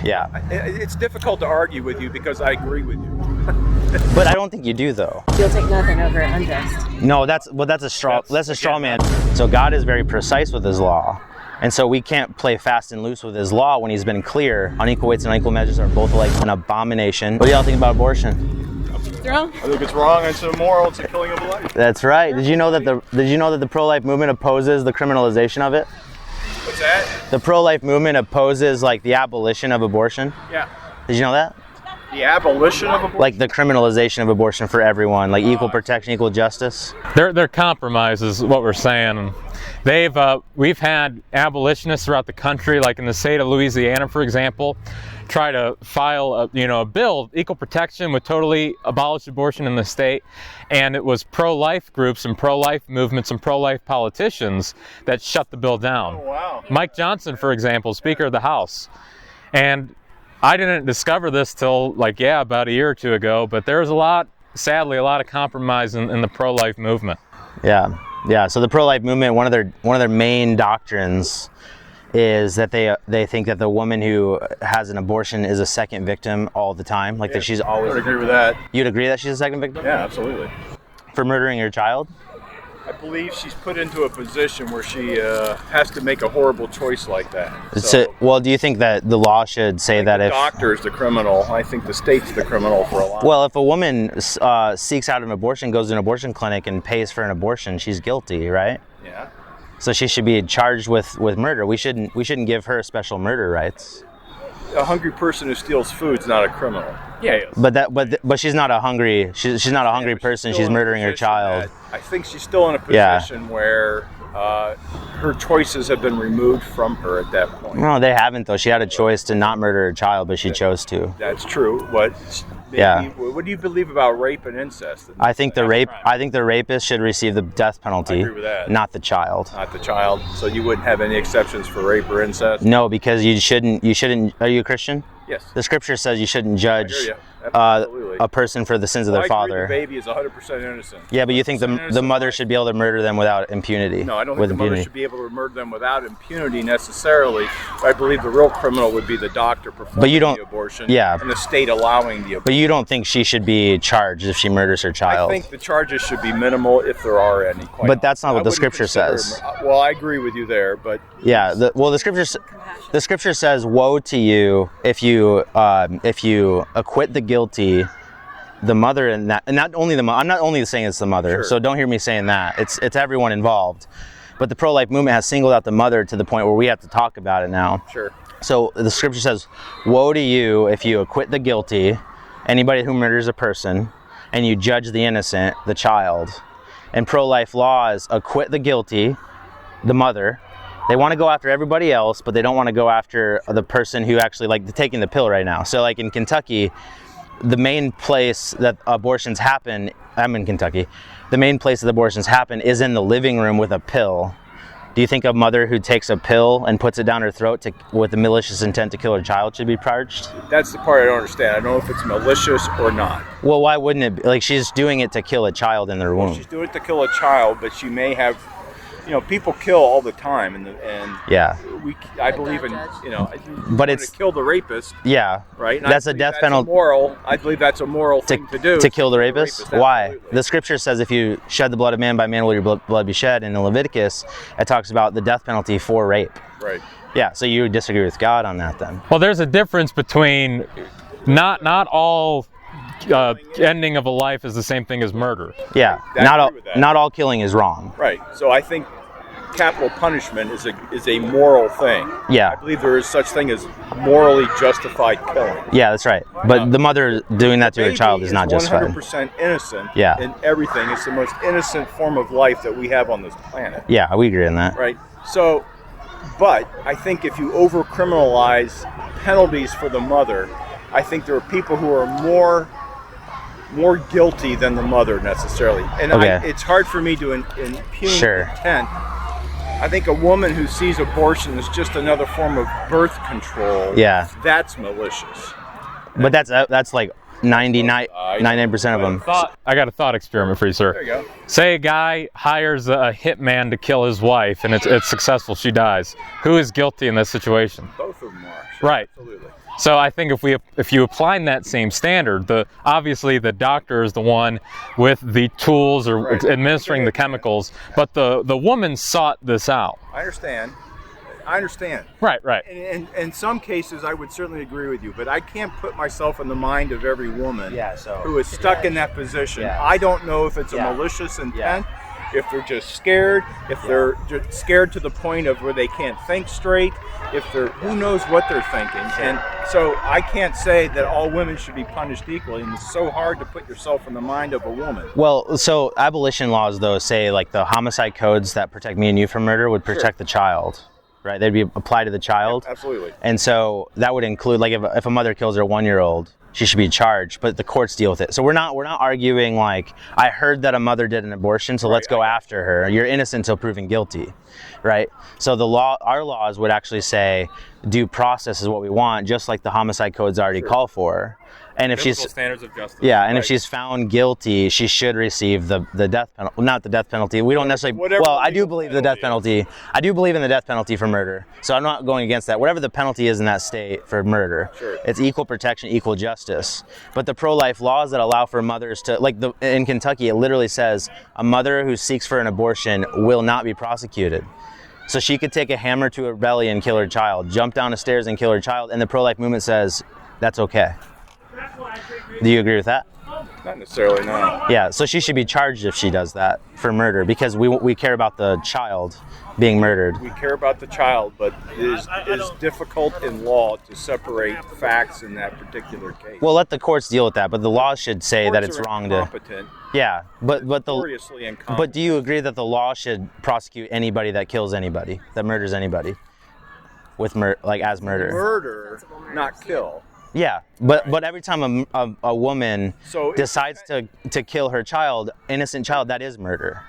Yeah. It's difficult to argue with you because I agree with you. But I don't think you do, though. You'll take nothing over unjust. No, that's a straw man. So God is very precise with his law. And so we can't play fast and loose with his law when he's been clear. Unequal weights and unequal measures are both like an abomination. What do y'all think about abortion? It's wrong. I think it's wrong. It's immoral. It's a killing of a life. That's right. Did you know that the pro-life movement opposes the criminalization of it? What's that? The pro-life movement opposes like the abolition of abortion. Yeah. Did you know that? The abolition of abortion? Like the criminalization of abortion for everyone, like equal protection, equal justice. They're compromises, what we're saying. We've had abolitionists throughout the country, like in the state of Louisiana, for example, try to file a bill, equal protection, would totally abolish abortion in the state, and it was pro-life groups and pro-life movements and pro-life politicians that shut the bill down. Oh, wow. Mike Johnson, for example, Speaker of the House, and I didn't discover this till about a year or two ago, but there's sadly a lot of compromise in the pro-life movement. Yeah. So the pro-life movement, one of their main doctrines is that they think that the woman who has an abortion is a second victim all the time, that she's always. I would agree with that. You'd agree that she's a second victim? Yeah, absolutely. For murdering your child? I believe she's put into a position where she has to make a horrible choice like that. Well, do you think that the law should say that if... The doctor's the criminal, I think the state's the criminal for a lot. Well, if a woman seeks out an abortion, goes to an abortion clinic and pays for an abortion, she's guilty, right? Yeah. So she should be charged with murder. We shouldn't give her special murder rights. A hungry person who steals food's not a criminal. Yeah. But she's not a hungry. She's not a hungry person. She's murdering her child. I think she's still in a position where her choices have been removed from her at that point. No, they haven't though. She had a choice to not murder her child, but she chose to. That's true. But what do you believe about rape and incest? I think the rapist should receive the death penalty. I agree with that. Not the child. Not the child. So you wouldn't have any exceptions for rape or incest? No, because you shouldn't. Are you a Christian? Yes. The scripture says you shouldn't judge a person for the sins of their father. The baby is 100% innocent. Yeah, but you think the mother should be able to murder them without impunity? No, I don't think the mother should be able to murder them without impunity necessarily. I believe the real criminal would be the doctor performing the abortion and the state allowing the abortion. But you don't think she should be charged if she murders her child? I think the charges should be minimal if there are any. But that's not what the scripture says. Well, I agree with you there, but... Yeah, the scripture says, "Woe to you if you acquit the guilty, the mother," and not only the mother. I'm not only saying it's the mother, sure. So don't hear me saying that. It's everyone involved. But the pro-life movement has singled out the mother to the point where we have to talk about it now. Sure. So the scripture says, "Woe to you if you acquit the guilty, anybody who murders a person, and you judge the innocent, the child." And pro-life laws acquit the guilty, the mother. They want to go after everybody else, but they don't want to go after the person who actually taking the pill right now. So in Kentucky, the main place that abortions happen, I'm in Kentucky, the main place that abortions happen is in the living room with a pill. Do you think a mother who takes a pill and puts it down her throat with the malicious intent to kill her child should be charged? That's the part I don't understand. I don't know if it's malicious or not. Well, why wouldn't it be? She's doing it to kill a child in their womb. Well, she's doing it to kill a child, but she may have... people kill all the time, and I believe in but it's to kill the rapist. Yeah, right. And that's a death penalty. I believe that's a moral thing to do. To kill the rapist. Why? The scripture says if you shed the blood of man, by man will your blood be shed. And in Leviticus, it talks about the death penalty for rape. Right. Yeah. So you disagree with God on that then? Well, there's a difference between not all. Ending of a life is the same thing as murder. Yeah, not all killing is wrong. Right. So I think capital punishment is a moral thing. Yeah. I believe there is such thing as morally justified killing. Yeah, that's right. But the mother doing that to her child is not justified. 100% innocent. Yeah. In everything, it's the most innocent form of life that we have on this planet. Yeah, we agree on that. Right. So, but I think if you over-criminalize penalties for the mother, I think there are people who are more guilty than the mother necessarily. And it's hard for me to impugn intent. I think a woman who sees abortion as just another form of birth control, that's malicious. But that's like 99% of them. I got a thought experiment for you, sir. There you go. Say a guy hires a hitman to kill his wife, and it's successful, she dies. Who is guilty in this situation? Both of them are. Sure, right. Absolutely. So I think if you apply that same standard, obviously the doctor is the one with the tools or Right. administering the chemicals, but the woman sought this out. I understand. Right. And in some cases, I would certainly agree with you, but I can't put myself in the mind of every woman who is stuck in that position. Yeah. I don't know if it's a malicious intent, if they're just scared, if they're just scared to the point of where they can't think straight, who knows what they're thinking. And so I can't say that all women should be punished equally, and it's so hard to put yourself in the mind of a woman. Well, so abolition laws, though, say like the homicide codes that protect me and you from murder would protect the child, right? They'd be applied to the child. Absolutely. And so that would include, like, if a mother kills her 1-year-old, she should be charged, but the courts deal with it. So we're not arguing like, I heard that a mother did an abortion, so let's go after her. You're innocent until proven guilty, right? So our laws would actually say due process is what we want, just like the homicide codes already call for. And if Biblical standards of justice. if she's found guilty, she should receive the death penalty. Well, not the death penalty. We don't necessarily. Well, I do believe the death penalty. I do believe in the death penalty for murder. So I'm not going against that. Whatever the penalty is in that state for murder, it's equal protection, equal justice. But the pro-life laws that allow for mothers to, like in Kentucky, it literally says a mother who seeks for an abortion will not be prosecuted. So she could take a hammer to her belly and kill her child, jump down the stairs and kill her child, and the pro-life movement says that's okay. Do you agree with that? Not necessarily, no. Yeah, so she should be charged if she does that for murder, because we care about the child being murdered. We care about the child, but it is difficult in law to separate facts in that particular case. Well, let the courts deal with that, but the law should say that it's wrong to. Yeah, but Notoriously incompetent. But do you agree that the law should prosecute anybody that kills anybody, that murders anybody, with as murder? Murder, not kill. Yeah, but every time a woman decides to kill her child, innocent child, that is murder.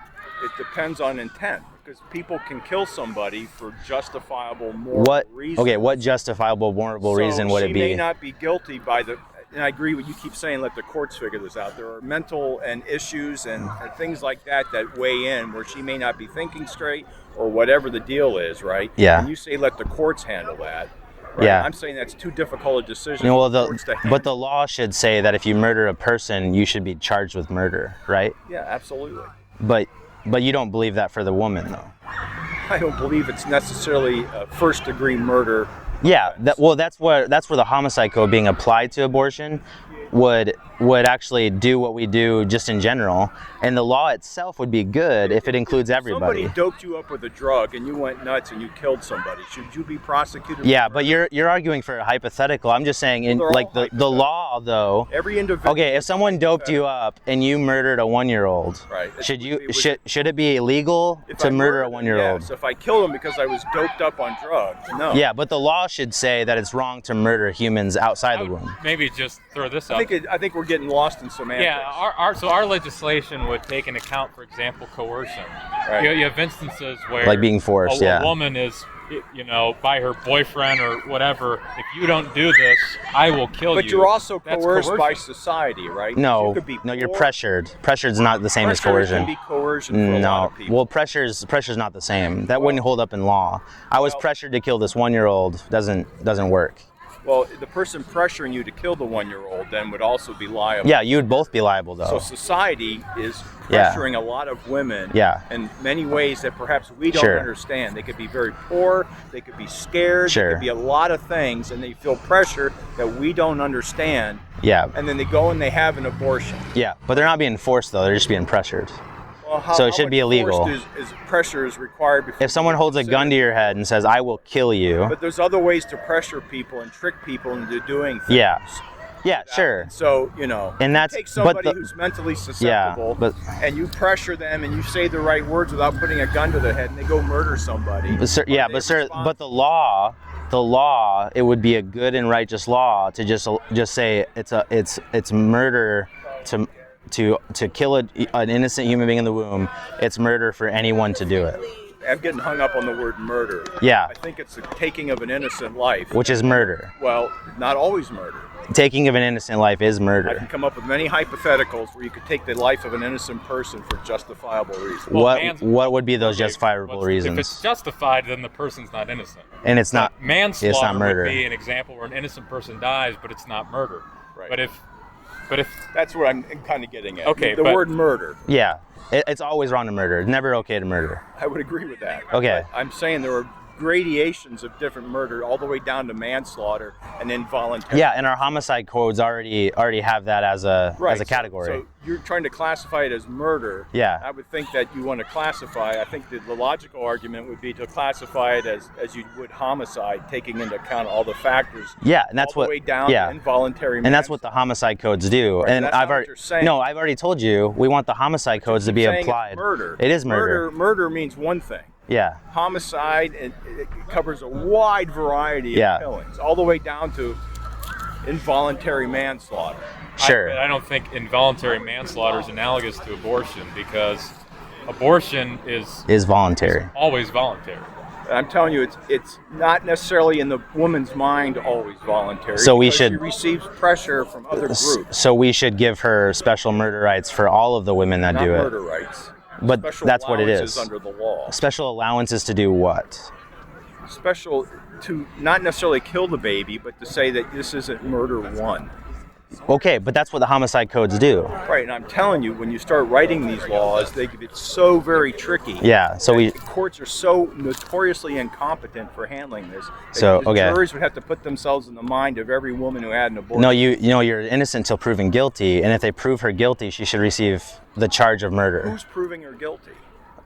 It depends on intent, because people can kill somebody for justifiable moral reasons. Okay, what justifiable moral reason would it be? She may not be guilty and I agree with you keep saying let the courts figure this out. There are mental and issues and things like that weigh in where she may not be thinking straight or whatever the deal is, right? Yeah. And you say let the courts handle that. Right? Yeah. I'm saying that's too difficult a decision. But the law should say that if you murder a person, you should be charged with murder, right? Yeah, absolutely. But you don't believe that for the woman, though. I don't believe it's necessarily a first-degree murder. Yeah, that's where the homicide code being applied to abortion would actually do what we do just in general, and the law itself would be good if it includes everybody. Somebody doped you up with a drug and you went nuts and you killed somebody. Should you be prosecuted? Yeah, but you're arguing for a hypothetical. I'm just saying, the law though. Every individual. Okay, if someone doped you up and you murdered a 1-year-old, right? Should it be illegal to murder a 1-year-old? Yes, if I killed him because I was doped up on drugs, no. Yeah, but the law should say that it's wrong to murder humans outside the womb. Maybe just throw this up. I think we're getting lost in semantics. Yeah, so our legislation would take into account, for example, coercion. Right. You have instances where like being forced, a woman is, by her boyfriend or whatever. If you don't do this, I will kill you. But you're also That's coerced coercion. by society, right? No, you're pressured. Pressure's not the same as coercion. Can be coercion for a lot of people. Well, pressure's not the same. That wouldn't hold up in law. I was pressured to kill this 1-year-old. Doesn't work. Well, the person pressuring you to kill the 1-year-old then would also be liable. Yeah, you would both be liable, though. So society is pressuring a lot of women in many ways that perhaps we don't understand. They could be very poor, they could be scared, there could be a lot of things, and they feel pressure that we don't understand. Yeah. And then they go and they have an abortion. Yeah, but they're not being forced, though. They're just being pressured. Well, so it should be illegal. Pressure is required before if someone holds a gun to your head and says, "I will kill you," but there's other ways to pressure people and trick people into doing things. Yeah, sure. So and that's take somebody who's mentally susceptible, and you pressure them, and you say the right words without putting a gun to their head, and they go murder somebody. But the law, it would be a good and righteous law to just say it's murder to kill an innocent human being in the womb. It's murder for anyone to do it. I'm getting hung up on the word murder. Yeah. I think it's the taking of an innocent life. Which is murder. Well, not always murder. Taking of an innocent life is I murder. can come up with many hypotheticals where you could take the life of an innocent person for justifiable reasons. Well, What would be those justifiable If reasons? it's justified, then the person's not innocent. And it's not Manslaughter it's not murder. would be an example where an innocent person dies, but it's not murder. Right. But if That's what I'm kind of getting at. Okay, the but- word murder. Yeah. It's always wrong to murder. It's never okay to murder. I would agree with that. Okay. But I'm saying there are gradations of different murder, all the way down to manslaughter and involuntary. Yeah, and our homicide codes already have that as a category. So you're trying to classify it as murder. Yeah. I would think that you want to classify. I think the logical argument would be to classify it as you would homicide, taking into account all the factors. Yeah, and that's all what the way down yeah. to involuntary. And that's what the homicide codes do. Right, and that's I've not what already you're saying. no, I've already told you we want the homicide codes to be saying it's applied. murder. It is murder. Murder means one thing. Yeah. Homicide, and it covers a wide variety of Yeah. killings, all the way down to involuntary manslaughter. Sure. I don't think involuntary manslaughter is analogous to abortion, because abortion is voluntary. always voluntary. And I'm telling you, it's not necessarily in the woman's mind always voluntary. So we because should- She receives pressure from other groups. So we should give her special murder rights for all of the women that Not do murder it. rights. But Special that's what it allowances is. under the law. Special allowances to do what? Special to not necessarily kill the baby, but to say that this isn't murder one. Okay, but that's what the homicide codes do. Right, and I'm telling you, when you start writing these laws, they get so very tricky. Yeah, so we Courts are so notoriously incompetent for handling this. that So, the okay. Juries would have to put themselves in the mind of every woman who had an abortion. no, you know you're innocent till proven guilty, and if they prove her guilty, she should receive the charge of murder. Who's proving her guilty?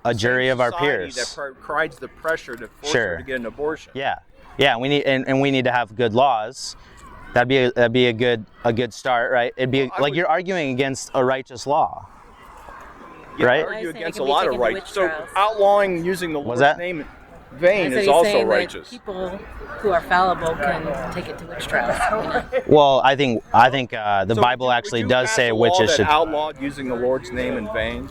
A jury of our Society peers. that provides the pressure to force Sure. her to get an abortion. Yeah, yeah. We need and we need to have good laws. That'd be a good start, right? It'd be Well, I like would- you're arguing against a righteous law, You right? argue Well, I say against it a can be lot of taken to rights. witch So trials. outlawing using the Lord's that? name in vain So is he's also saying that righteous. people who are fallible can take it to witch trials. You know? Well, I think the So Bible would you- actually would you does pass say a law witches that should. outlawed using the Lord's name in vain.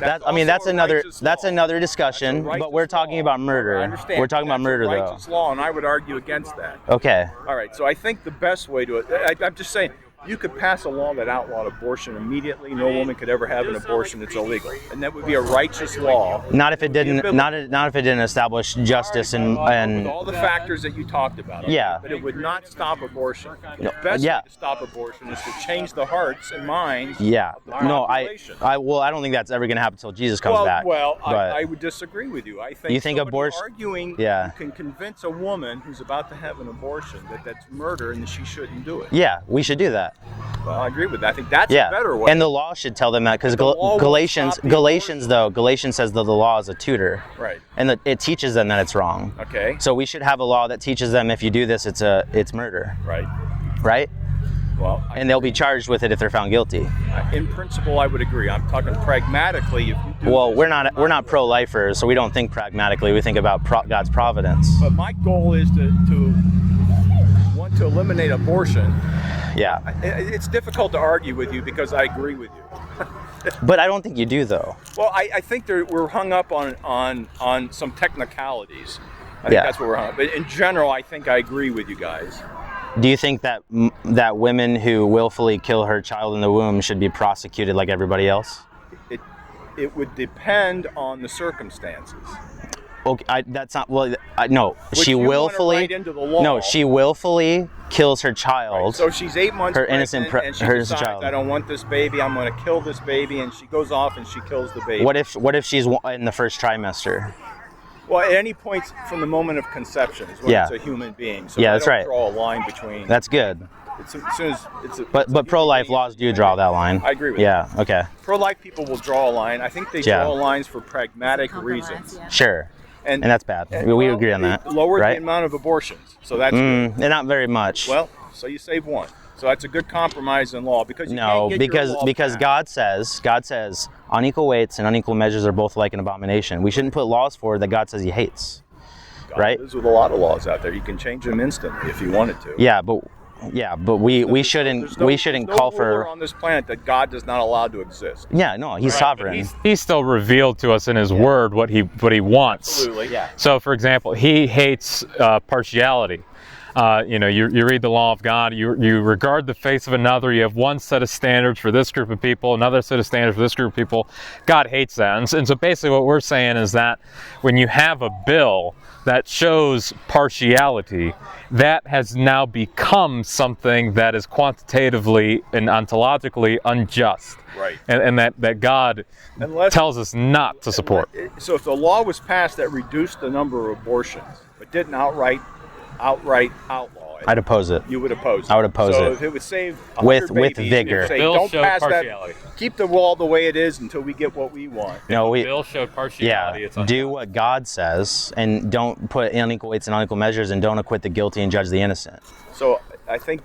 That, I mean, that's also a another righteous that's law. another That's discussion. a righteous But we're talking law. about murder. I understand. We're talking about That's murder, a though. righteous law, and I would argue against that. Okay. All right, so I think the best way to I'm just saying, you could pass a law that outlawed abortion immediately. No woman could ever have an abortion. It's illegal, and that would be a righteous law. Not if it didn't. biblical. Not if it didn't establish justice with and all the factors that you talked about. Yeah. But it would not stop abortion. The No, best yeah. way to stop abortion is to change the hearts and minds yeah. of the No, population. I don't think that's ever gonna happen until Jesus comes back. Well, but I would disagree with you. I think You think somebody abortion- arguing Yeah. you can convince a woman who's about to have an abortion that that's murder and that she shouldn't do it. yeah, we should do that. Well, I agree with that. I think that's Yeah, a better way. and the law should tell them that because The law will Galatians stop the Galatians says that the law is a tutor, Right. and that it teaches them that it's wrong. Okay. So we should have a law that teaches them if you do this, it's murder, Right. right? Well, And they'll be charged with it if they're found guilty. in principle, I would agree. I'm talking pragmatically. If you do Well, this, we're not pro-lifers, so we don't think pragmatically. We think about God's providence. But my goal is to want to eliminate abortion. Yeah, It's difficult to argue with you because I agree with you. but I don't think you do though. Well, I think we're hung up on some technicalities. I think Yeah. that's what we're hung up. But in general, I think I agree with you guys. Do you think that that women who willfully kill her child in the womb should be prosecuted like everybody else? It would depend on the circumstances. Okay, that's not well. No, Which she you wanna willfully. write into the law. No, she willfully kills her child. So she's 8 months Her pregnant, innocent and she her innocent decides, child. I don't want this baby. I'm going to kill this baby, and she goes off and she kills the baby. What if she's in the first trimester? Well, at any point from the moment of conception is when Yeah. it's a human being. So Yeah, I that's don't right. draw a line between. That's good. It's as soon as it's a, But it's a pro-life human laws being. do draw that line. I agree with Yeah. Okay. Pro-life people will draw a line. I think they Yeah. draw lines for pragmatic Compromise, reasons. yeah. Sure. And that's bad. We well, agree on it that. Lowered right? the amount of abortions, so that's good. And not very much. Well, so you save one. So that's a good compromise in law because you no, can't get your law because passed. God says unequal weights and unequal measures are both like an abomination. We shouldn't put laws forward that God says He hates. God right? lives with a lot of laws out there. You can change them instantly if you wanted to. Yeah, but Yeah, but we shouldn't call no for ruler on this planet that God does not allow to exist. Yeah, no, he's sovereign. He's still revealed to us in his word what he wants. Absolutely. Yeah. So, for example, he hates partiality. You read the law of God, you regard the face of another, you have one set of standards for this group of people, another set of standards for this group of people. God hates that. And so basically what we're saying is that when you have a bill that shows partiality, that has now become something that is quantitatively and ontologically unjust. Right. And that God tells us not to support. So if the law was passed that reduced the number of abortions, but didn't outright outlaw it, I'd oppose it. You would oppose it. I would oppose so it. if it would save With 100 babies, vigor. you'd say, Bill don't showed pass partiality. that. Keep the law the way it is until we get what we want. No, the bill showed partiality. Yeah, do what God says, and don't put unequal weights and unequal measures, and don't acquit the guilty and judge the innocent. So I think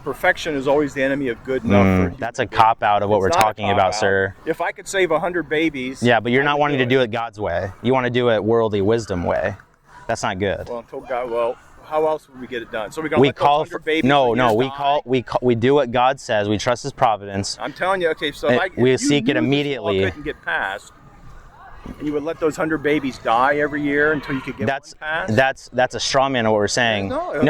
perfection is always the enemy of good enough. That's a cop out of what we're talking about, sir. If I could save 100 babies, yeah, but you're not wanting to do it God's way. You want to do it worldly wisdom way. That's not good. Well, until God, how else would we get it done? So we're going to let those 100 babies we do what God says. We trust His providence. I'm telling you, okay, so we seek it immediately. Couldn't get passed, and you would let those 100 babies die every year until you could get one passed? That's a straw man of what we're saying. You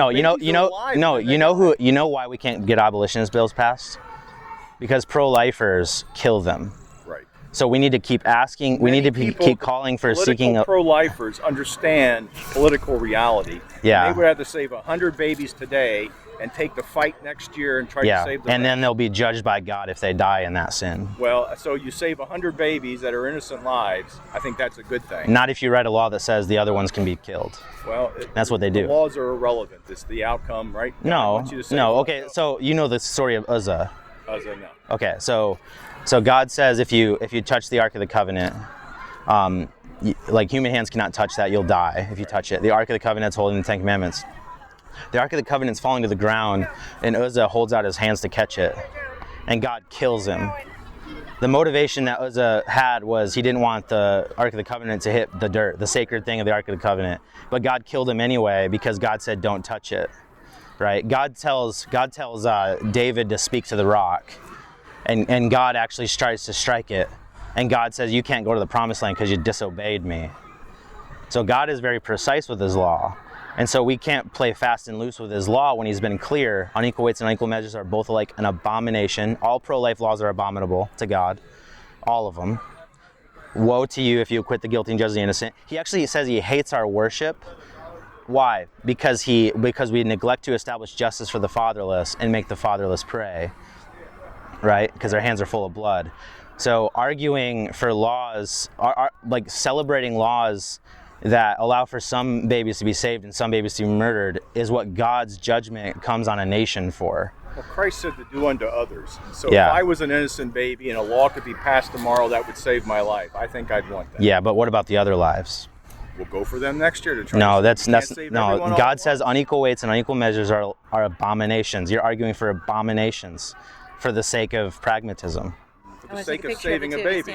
know why we can't get abolitionist bills passed? Because pro-lifers kill them. Right. So we need to keep asking. We need to keep calling for seeking. Pro-lifers understand political reality. Yeah. They would have to save 100 babies today and take the fight next year and try to save them. And then they'll be judged by God if they die in that sin. Well, so you save 100 babies that are innocent lives. I think that's a good thing. Not if you write a law that says the other ones can be killed. Well, that's what they do. The laws are irrelevant. It's the outcome, right? No. Okay, so you know the story of Uzzah. Uzzah, no. Okay, so God says if you touch the Ark of the Covenant, like human hands cannot touch that, you'll die if you touch it. The Ark of the Covenant's holding the Ten Commandments. The Ark of the Covenant's falling to the ground, and Uzzah holds out his hands to catch it, and God kills him. The motivation that Uzzah had was he didn't want the Ark of the Covenant to hit the dirt, the sacred thing of the Ark of the Covenant. But God killed him anyway because God said, "Don't touch it." Right? God tells David to speak to the rock, and God actually tries to strike it, and God says, "You can't go to the Promised Land because you disobeyed me." So God is very precise with His law. And so we can't play fast and loose with His law when He's been clear. Unequal weights and unequal measures are both like an abomination. All pro-life laws are abominable to God. All of them. Woe to you if you acquit the guilty and judge the innocent. He actually says He hates our worship. Why? Because we neglect to establish justice for the fatherless and make the fatherless pray. Right? Because our hands are full of blood. So arguing for laws, like celebrating laws that allow for some babies to be saved and some babies to be murdered is what God's judgment comes on a nation for. Well, Christ said to do unto others. So Yeah. if I was an innocent baby and a law could be passed tomorrow that would save my life, I think I'd want that. Yeah, but what about the other lives? We'll go for them next year to try. No, to that's save no. everyone all God at says once. unequal weights and unequal measures are abominations. You're arguing for abominations for the sake of pragmatism. For the sake of saving a baby.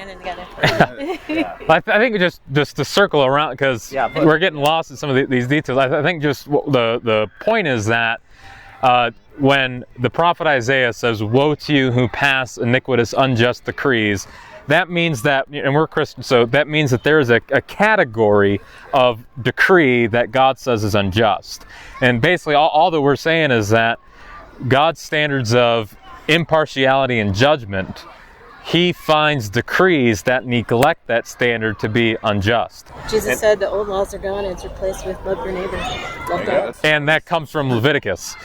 I think just to circle around, because we're getting lost in some of these details. I think just the point is that when the prophet Isaiah says, "Woe to you who pass iniquitous, unjust decrees," that means that, and we're Christians, so that means that there is a category of decree that God says is unjust. And basically all that we're saying is that God's standards of impartiality and judgment, He finds decrees that neglect that standard to be unjust. Jesus said the old laws are gone and it's replaced with love your neighbor. Love God. And that comes from Leviticus.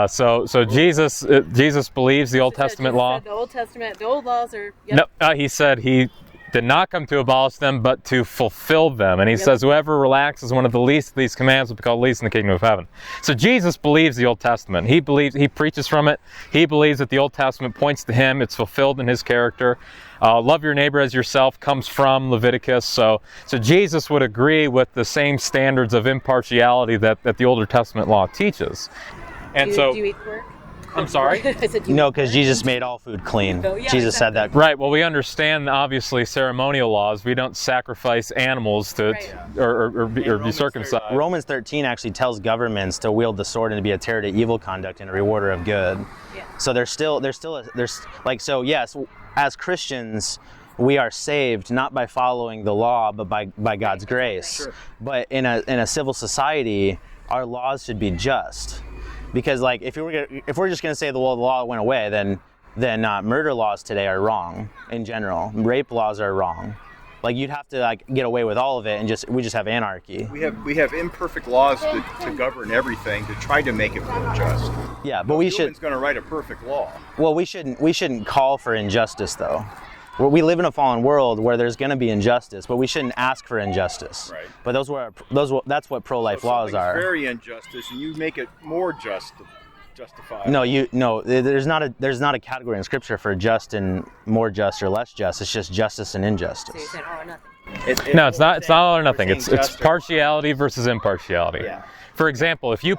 So Jesus believes the Old Testament law. The Old Testament, the old laws are. No, He said He did not come to abolish them, but to fulfill them. And He says, whoever relaxes one of the least of these commands will be called least in the kingdom of heaven. So Jesus believes the Old Testament. He preaches from it. He believes that the Old Testament points to Him. It's fulfilled in His character. Love your neighbor as yourself comes from Leviticus. So Jesus would agree with the same standards of impartiality that the Older Testament law teaches. And do you eat pork? I'm sorry? I said you. No, because Jesus made all food clean. So, yeah, Jesus said that. Right. Well, we understand obviously ceremonial laws. We don't sacrifice animals to Right. or be circumcised. Romans 13 actually tells governments to wield the sword and to be a terror to evil conduct and a rewarder of good. Yeah. So there's so yes, as Christians, we are saved not by following the law, but by God's grace. Sure. But in a civil society, our laws should be just, because like if we're just gonna say the law went away, then murder laws today are wrong in general. Rape laws are wrong. Like you'd have to like get away with all of it, and we just have anarchy. We have imperfect laws to govern everything to try to make it more just. Yeah, but we No should. one's going to write a perfect law. Well, we shouldn't call for injustice though. We live in a fallen world where there's going to be injustice, but we shouldn't ask for injustice. Right. But that's what pro-life laws Something's are. very injustice, and you make it more justified. No, there's not a category in Scripture for just and more just or less just. It's just justice and So you injustice. said all or nothing. No, it's not. It's not all or nothing. We're It's saying just or- partiality versus impartiality. Yeah. For example, if you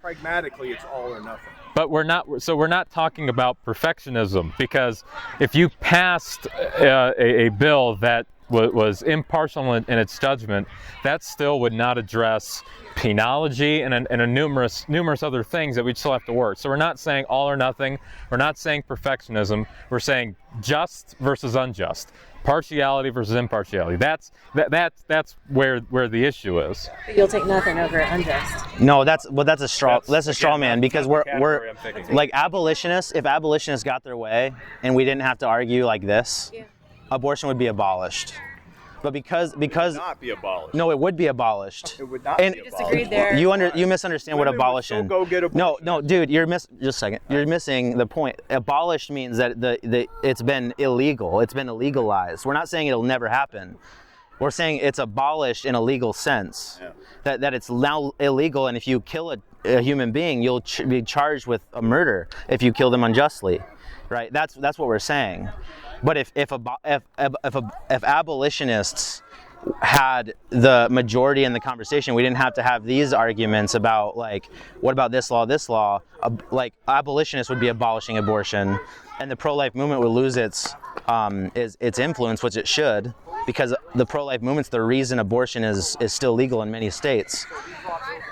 Pragmatically, it's all or nothing. but we're not talking about perfectionism, because if you passed a bill that was impartial in its judgment, that still would not address penology and a numerous other things that we'd still have to work. So we're not saying all or nothing. We're not saying perfectionism. We're saying just versus unjust, partiality versus impartiality. That's where the issue is. But you'll take nothing over unjust. No, that's a straw man, because that's the we're category I'm thinking. like abolitionists. If abolitionists got their way and we didn't have to argue like this, Yeah. abortion would be abolished. But because It would not be abolished. no, it would be abolished. It would not And be abolished. Disagreed there. You misunderstand what Women would abolition. still go get No, abortion. dude, just a second. You're missing the point. Abolished means that it's been illegal. It's been illegalized. We're not saying it'll never happen. We're saying it's abolished in a legal sense. Yeah. That it's now illegal, and if you kill a human being, you'll be charged with a murder if you kill them unjustly, right? That's what we're saying. But if abolitionists had the majority in the conversation, we didn't have to have these arguments about like, what about this law? Like abolitionists would be abolishing abortion, and the pro-life movement would lose its influence, which it should, because the pro-life movement's the reason abortion is still legal in many states.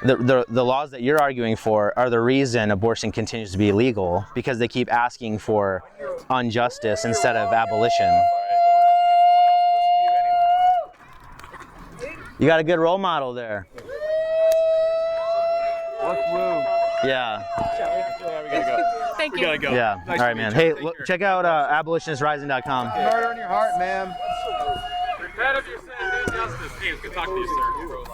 The laws that you're arguing for are the reason abortion continues to be illegal, because they keep asking for injustice instead of abolition. You got a good role model there. Yeah. Thank you. We gotta go. Yeah. Nice All right, to meet man. you. Hey, Take look, care. check out abolitionistrising.com. Murder in your heart, ma'am. Repent of your sins, do justice. James, good talking to you, sir.